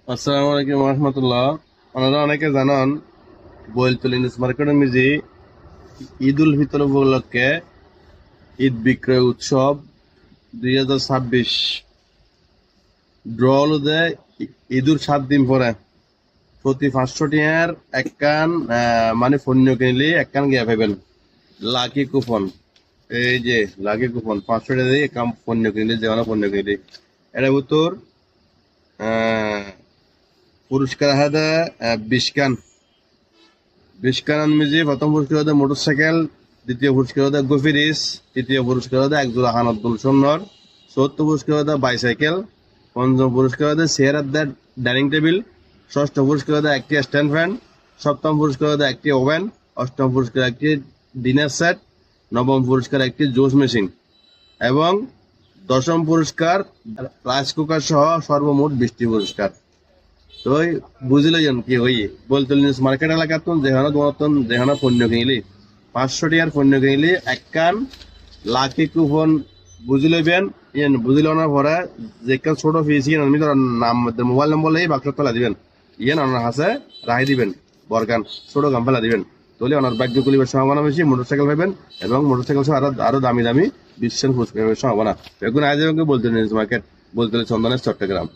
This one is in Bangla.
আসসালামু আলাইকুম রহমতুল্লাহ। আপনারা অনেকে জানান বইলতলি নিউজ মার্কেটের মিজি ঈদ উল ফিতর উপলক্ষে ঈদ বিক্রয় উৎসব 2026 ড্র হলো যে ঈদুর 7 দিন পরে প্রতি 500 টিয়ার একখান মানে পণ্য কিনলে একখান গিয়ে পাবেন লাকি কুপন। এই যে লাকি কুপন 500 টাকা দিয়ে একখান পণ্য কিনলে, যে কোনো পণ্য কিনলে এটা উত্তর পুরস্কার হাতে 20 খান। মিজি প্রথম পুরস্কার হতে মোটরসাইকেল, দ্বিতীয় পুরস্কার হতে গোফিরিস, তৃতীয় পুরস্কার হতে একজোড়া হানাতুল সুন্নর, চতুর্থ পুরস্কার হতে বাইসাইকেল, পঞ্চম পুরস্কার হতে chair of the dining table, ষষ্ঠ পুরস্কার হতে একটি স্ট্যান্ড ফ্যান, সপ্তম পুরস্কার হতে একটি ওভেন, অষ্টম পুরস্কার একটি ডিনার সেট, নবম পুরস্কার একটি জুস মেশিন এবং দশম পুরস্কার রাইস কুকার সহ সর্বমোট 20টি পুরস্কার। তো বুঝিলেন কি হই বলতে মার্কেট এলাকাত যেখানে তোমার যেখানে পণ্য কিনলি 500 টিয়ার পণ্য কিনলি একখান লাকি কুপন বুঝি লইবেন। ইয়েন বুঝি লওয়ার পরে যেখান ছোট ফিস ইয়েন আমি নাম মোবাইল নম্বর লই বাক্স তলা দিবেন, ইয়েন ওনার হাসে রাখি দিবেন, বরগান ছোট গাম ফেলা দিবেন। তাহলে ওনার ভাগ্য কুলিবার সম্ভাবনা বেশি, মোটরসাইকেল পাবেন এবং মোটরসাইকেল সহ আরো আরো দামি দামি 20 পুরস্কার সম্ভাবনা। এখন আজ বলতে মার্কেট বলতে চন্দনের চট্টগ্রাম।